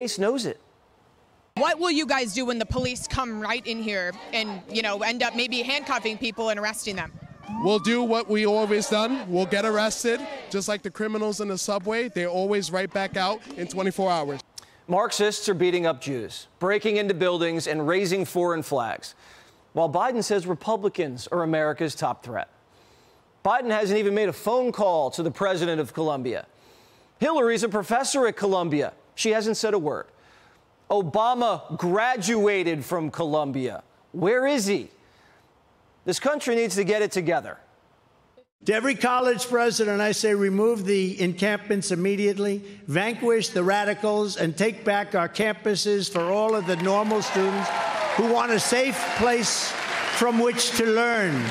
Base knows it. What will you guys do when the police come right in here and, end up maybe handcuffing people and arresting them? We'll do what we always done. We'll get arrested, just like the criminals in the subway. They're always right back out in 24 hours. Marxists are beating up Jews, breaking into buildings and raising foreign flags, while Biden says Republicans are America's top threat. Biden hasn't even made a phone call to the president of Colombia. Hillary's a professor at Columbia. She hasn't said a word. Obama graduated from Columbia. Where is he? This country needs to get it together. To every college president, I say remove the encampments immediately, vanquish the radicals, and take back our campuses for all of the normal students who want a safe place from which to learn.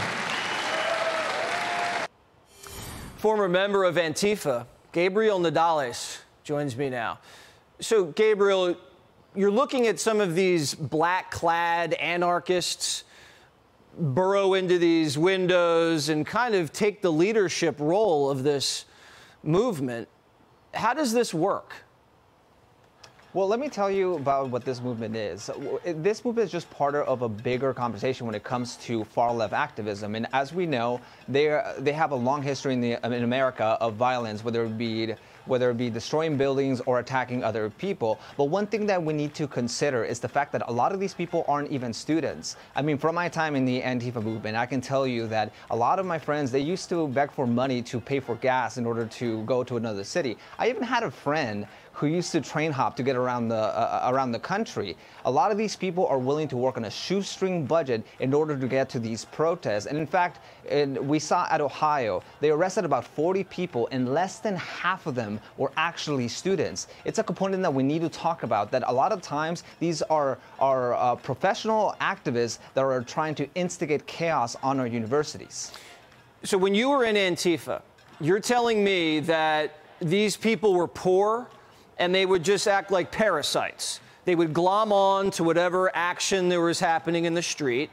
Former member of Antifa, Gabriel Nadales, joins me now. So, Gabriel, you're looking at some of these black-clad anarchists burrow into these windows and kind of take the leadership role of this movement. How does this work? Well, let me tell you about what this movement is. This movement is just part of a bigger conversation when it comes to far-left activism. And as we know, they have a long history in America of violence, whether it be destroying buildings or attacking other people. But one thing that we need to consider is the fact that a lot of these people aren't even students. I mean, from my time in the Antifa movement, I can tell you that a lot of my friends, they used to beg for money to pay for gas in order to go to another city. I even had a friend who used to train hop to get around the country. A lot of these people are willing to work on a shoestring budget in order to get to these protests. And in fact, we saw at Ohio, they arrested about 40 people, and less than half of them were actually students. It's a component that we need to talk about, that a lot of times these are professional activists that are trying to instigate chaos on our universities. So when you were in Antifa, you're telling me that these people were poor and they would just act like parasites. They would glom on to whatever action there was happening in the street,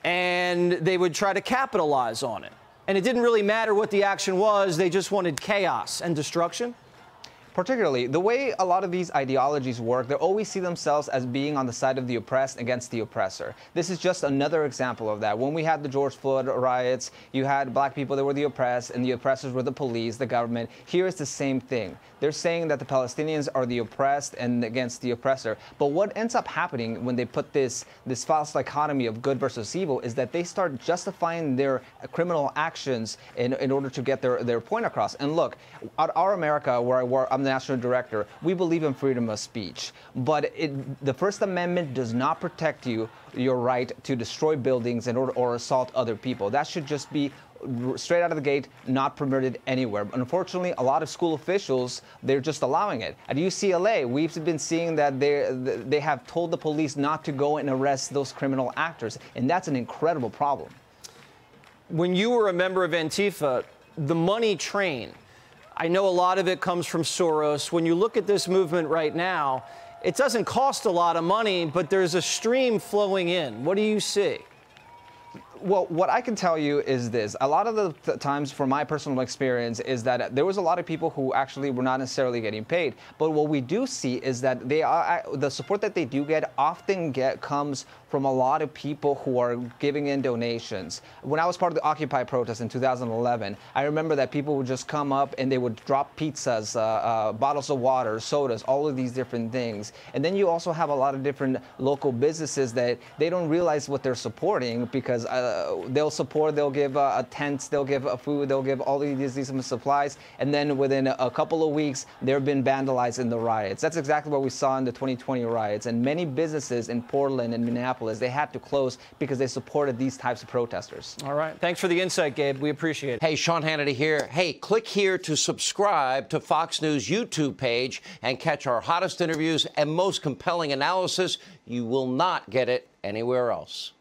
and they would try to capitalize on it. And it didn't really matter what the action was. They just wanted chaos and destruction. Particularly, the way a lot of these ideologies work, they always see themselves as being on the side of the oppressed against the oppressor. This is just another example of that. When we had the George Floyd riots, you had black people that were the oppressed, and the oppressors were the police, the government. Here is the same thing. They're saying that the Palestinians are the oppressed and against the oppressor. But what ends up happening when they put this false dichotomy of good versus evil is that they start justifying their criminal actions in order to get their point across. And look, at our America, where I work, I'm the national director, we believe in freedom of speech. But the First Amendment does not protect your right to destroy buildings or assault other people. That should just be straight out of the gate, not permitted anywhere. Unfortunately, a lot of school officials, they're just allowing it. At UCLA, we've been seeing that they have told the police not to go and arrest those criminal actors, and that's an incredible problem. When you were a member of Antifa, the money train, I know a lot of it comes from Soros. When you look at this movement right now, it doesn't cost a lot of money, but there's a stream flowing in. What do you see? Well, what I can tell you is this. A lot of the times, from my personal experience, is that there was a lot of people who actually were not necessarily getting paid. But what we do see is that the support that they do get often comes from a lot of people who are giving in donations. When I was part of the Occupy protest in 2011, I remember that people would just come up and they would drop pizzas, bottles of water, sodas, all of these different things. And then you also have a lot of different local businesses that they don't realize what they're supporting, because they'll give tents, they'll give food, they'll give all these supplies, and then within a couple of weeks, they've been vandalized in the riots. That's exactly what we saw in the 2020 riots. And many businesses in Portland and Minneapolis, they had to close because they supported these types of protesters. All right. Thanks for the insight, Gabe. We appreciate it. Hey, Sean Hannity here. Hey, click here to subscribe to Fox News YouTube page and catch our hottest interviews and most compelling analysis. You will not get it anywhere else.